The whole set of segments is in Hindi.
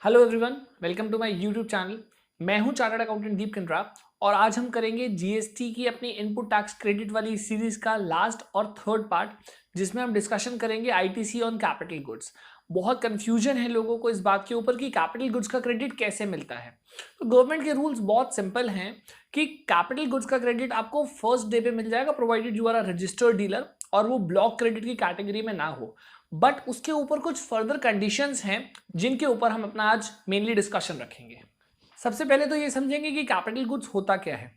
Hello everyone, welcome to my YouTube channel. मैं हूं चार्टर्ड अकाउंटेंट दीप कंद्रा और आज हम करेंगे जीएसटी की अपनी इनपुट टैक्स क्रेडिट वाली सीरीज का लास्ट और थर्ड पार्ट, जिसमें हम डिस्कशन करेंगे आईटीसी ऑन कैपिटल गुड्स। बहुत कंफ्यूजन है लोगों को इस बात के ऊपर कि कैपिटल गुड्स का क्रेडिट कैसे मिलता है। तो गवर्नमेंट के रूल्स बहुत सिंपल हैं कि कैपिटल गुड्स का क्रेडिट आपको फर्स्ट डे पे मिल जाएगा, provided you are a registered dealer और वो ब्लॉक क्रेडिट की कैटेगरी में ना हो। बट उसके ऊपर कुछ फर्दर कंडीशंस हैं जिनके ऊपर हम अपना आज मेनली डिस्कशन रखेंगे। सबसे पहले तो ये समझेंगे कि कैपिटल गुड्स होता क्या है।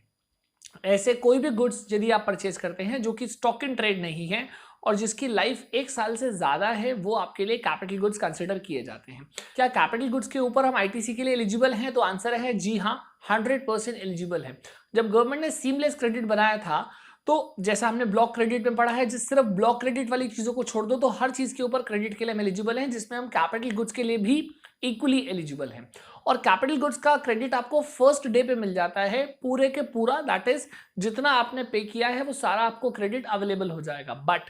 ऐसे कोई भी गुड्स यदि आप परचेज करते हैं जो कि स्टॉक इन ट्रेड नहीं है और जिसकी लाइफ 1 साल से ज्यादा है, वो आपके लिए कैपिटल गुड्स कंसिडर किए जाते हैं। क्या कैपिटल गुड्स के ऊपर हम आईटीसी के लिए एलिजिबल हैं? तो आंसर है जी हाँ, 100% एलिजिबल है। जब गवर्नमेंट ने सीमलेस क्रेडिट बनाया था तो जैसा हमने ब्लॉक क्रेडिट में पढ़ा है, जिस सिर्फ ब्लॉक क्रेडिट वाली चीजों को छोड़ दो तो हर चीज के ऊपर क्रेडिट के लिए हम एलिजिबल हैं, जिसमें हम कैपिटल गुड्स के लिए भी इक्वली एलिजिबल हैं। और कैपिटल गुड्स का क्रेडिट आपको फर्स्ट डे पे मिल जाता है, पूरे के पूरा, दैट इज जितना आपने पे किया है वो सारा आपको क्रेडिट अवेलेबल हो जाएगा। बट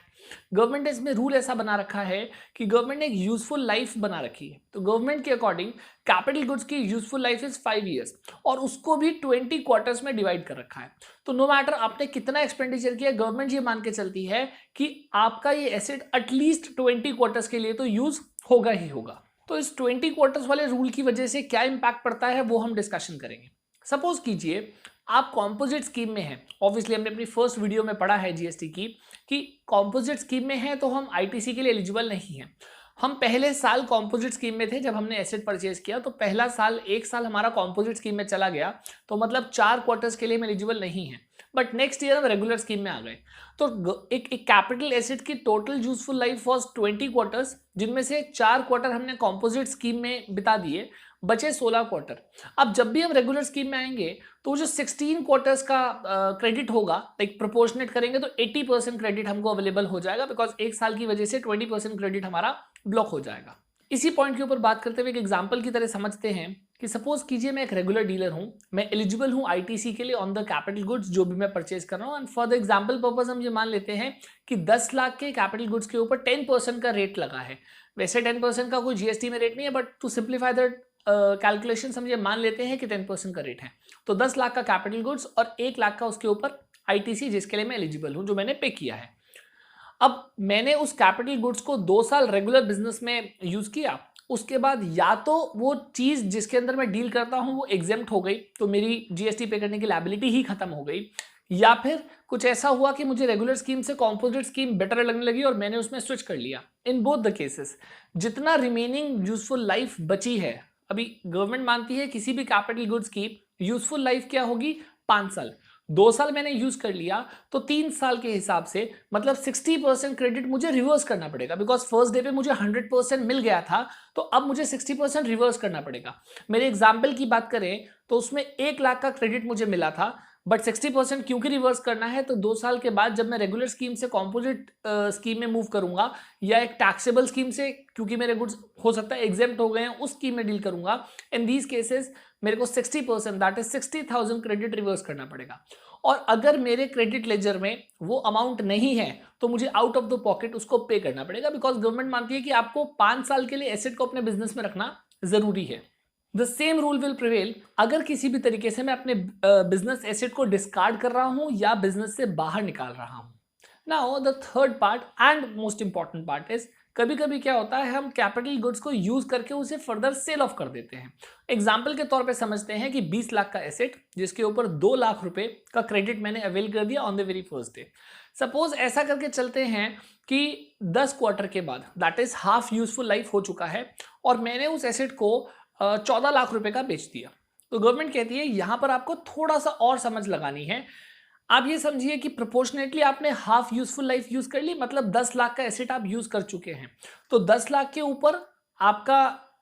गवर्नमेंट ने इसमें रूल ऐसा बना रखा है कि गवर्नमेंट ने एक यूजफुल लाइफ बना रखी है। तो गवर्नमेंट के अकॉर्डिंग कैपिटल गुड्स की यूजफुल लाइफ इज 5 ईयर्स और उसको भी 20 क्वार्टर्स में डिवाइड कर रखा है। तो नो मैटर आपने कितना एक्सपेंडिचर किया, गवर्नमेंट ये मान के चलती है कि आपका ये एसेट एटलीस्ट 20 क्वार्टर्स के लिए तो यूज होगा ही होगा। तो इस 20 क्वार्टर्स वाले रूल की वजह से क्या इंपैक्ट पड़ता है वो हम डिस्कशन करेंगे। सपोज कीजिए आप कॉम्पोजिट स्कीम में हैं। ऑब्वियसली हमने अपनी फर्स्ट वीडियो में पढ़ा है जीएसटी की कि कॉम्पोजिट स्कीम में है तो हम आईटीसी के लिए एलिजिबल नहीं है। हम पहले साल कॉम्पोजिट स्कीम में थे जब हमने एसेट परचेज किया, तो पहला साल 1 साल हमारा कॉम्पोजिट स्कीम में चला गया, तो मतलब 4 क्वार्टर्स के लिए हम एलिजिबल नहीं है। बट नेक्स्ट ईयर हम रेगुलर स्कीम में आ गए। तो एक कैपिटल एसेट की total useful life was 20 quarters, जिनमें से 4 क्वार्टर हमने कॉम्पोजिट स्कीम में बिता दिए, बचे 16 क्वार्टर। अब जब भी हम रेगुलर स्कीम में आएंगे तो जो 16 क्वार्टर्स का क्रेडिट होगा, लाइक प्रोपोर्शनेट करेंगे तो 80% क्रेडिट हमको अवेलेबल हो जाएगा, बिकॉज 1 साल की वजह से 20% क्रेडिट हमारा ब्लॉक हो जाएगा। इसी पॉइंट के ऊपर बात करते हुए एक एग्जांपल की तरह समझते हैं कि सपोज कीजिए मैं एक रेगुलर डीलर हूं, मैं एलिजिबल हूं आईटीसी के लिए ऑन द कैपिटल गुड्स जो भी मैं परचेज कर रहा हूं। And for the example purpose हम ये मान लेते हैं कि 10 लाख के कैपिटल गुड्स के ऊपर 10% का रेट लगा है। वैसे 10% का कोई जीएसटी में रेट नहीं है, but to simplify the calculation हम ये मान लेते हैं कि 10% का रेट है। तो 10 लाख का कैपिटल गुड्स और 1 लाख का उसके ऊपर आईटीसी जिसके लिए मैं एलिजिबल हूं, जो मैंने पे किया है। अब मैंने उस कैपिटल गुड्स को 2 साल रेगुलर बिजनेस में यूज किया, उसके बाद या तो वो चीज जिसके अंदर मैं डील करता हूं वो एग्जेम्प्ट हो गई, तो मेरी जीएसटी पे करने की लायबिलिटी ही खत्म हो गई, या फिर कुछ ऐसा हुआ कि मुझे रेगुलर स्कीम से कॉम्पोजिट स्कीम बेटर लगने लगी और मैंने उसमें स्विच कर लिया। इन बोथ द केसेस जितना रिमेनिंग यूजफुल लाइफ बची है, अभी गवर्नमेंट मानती है किसी भी कैपिटल गुड्स की यूजफुल लाइफ क्या होगी, 5 साल। 2 साल मैंने यूज कर लिया तो 3 साल के हिसाब से मतलब 60% क्रेडिट मुझे रिवर्स करना पड़ेगा, बिकॉज फर्स्ट डे पे मुझे 100% मिल गया था, तो अब मुझे 60% रिवर्स करना पड़ेगा। मेरे एग्जाम्पल की बात करें तो उसमें 1 लाख का क्रेडिट मुझे मिला था, बट 60% क्योंकि रिवर्स करना है, तो 2 साल के बाद जब मैं रेगुलर स्कीम से कॉम्पोजिट स्कीम में मूव करूंगा या एक टैक्सेबल स्कीम से, क्योंकि मेरे गुड्स हो सकता है एग्जेम्प्ट हो गए हैं, उस स्कीम में डील करूंगा, इन दीज केसेस मेरे को 60% दैट इज 60,000 क्रेडिट रिवर्स करना पड़ेगा। और अगर मेरे क्रेडिट लेजर में वो अमाउंट नहीं है तो मुझे आउट ऑफ द पॉकेट उसको पे करना पड़ेगा, बिकॉज गवर्नमेंट मानती है कि आपको 5 साल के लिए एसेट को अपने बिजनेस में रखना जरूरी है। The same rule will prevail अगर किसी भी तरीके से मैं अपने बिजनेस एसेट को डिस्कार्ड कर रहा हूं या बिजनेस से बाहर निकाल रहा हूं। Now the third part and most important part is, कभी कभी क्या होता है हम कैपिटल गुड्स को यूज करके उसे फर्दर सेल ऑफ कर देते हैं। एग्जाम्पल के तौर पे समझते हैं कि 20 लाख का एसेट जिसके ऊपर 2 लाख रुपए का क्रेडिट मैंने अवेल कर दिया on the very first day. Suppose ऐसा करके चलते हैं कि 10 क्वार्टर के बाद, that is half useful life हो चुका है, और मैंने उस एसेट को 14 लाख रुपए का बेच दिया। तो गवर्नमेंट कहती है यहां पर आपको थोड़ा सा और समझ लगानी है। आप ये समझिए कि प्रोपोर्शनेटली आपने हाफ यूजफुल लाइफ यूज कर ली, मतलब 10 लाख का एसेट आप यूज कर चुके हैं। तो 10 लाख के ऊपर आपका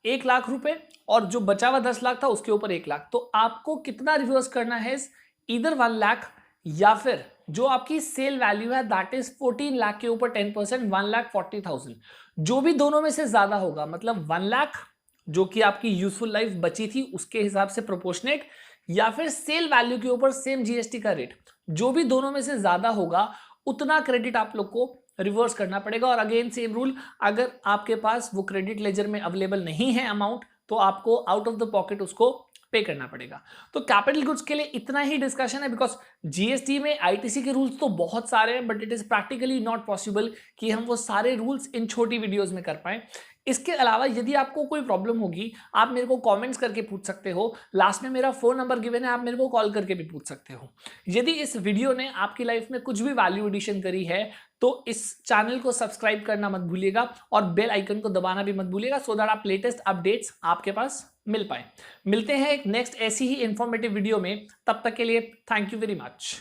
1 लाख रुपए और जो बचा हुआ 10 लाख था उसके ऊपर 1 लाख, तो आपको कितना रिवर्स करना है, इधर 1 लाख या फिर जो आपकी सेल वैल्यू है दैट इज 14 लाख के ऊपर 10% 1,40,000, जो भी दोनों में से ज्यादा होगा, मतलब 1 लाख जो कि आपकी यूजफुल लाइफ बची थी उसके हिसाब से प्रोपोर्शनेट, या फिर सेल वैल्यू के ऊपर सेम जीएसटी का रेट, जो भी दोनों में से ज्यादा होगा उतना क्रेडिट आप लोग को रिवर्स करना पड़ेगा। और अगेन सेम रूल, अगर आपके पास वो क्रेडिट लेजर में अवेलेबल नहीं है अमाउंट तो आपको आउट ऑफ द पॉकेट उसको पे करना पड़ेगा। तो कैपिटल गुड्स के लिए इतना ही डिस्कशन है, बिकॉज जीएसटी में आईटीसी के रूल्स तो बहुत सारे हैं, but it is practically not possible कि हम वो सारे रूल्स इन छोटी वीडियोस में कर पाए। इसके अलावा यदि आपको कोई प्रॉब्लम होगी, आप मेरे को कमेंट्स करके पूछ सकते हो। लास्ट में मेरा फोन नंबर गिवन है, आप मेरे को कॉल करके भी पूछ सकते हो। यदि इस वीडियो ने आपकी लाइफ में कुछ भी वैल्यू एडिशन करी है तो इस चैनल को सब्सक्राइब करना मत भूलिएगा और बेल आइकन को दबाना भी मत भूलिएगा, सो दैट आप लेटेस्ट अपडेट्स आपके पास मिल पाए। मिलते हैं एक नेक्स्ट ऐसी ही इंफॉर्मेटिव वीडियो में, तब तक के लिए थैंक यू वेरी मच।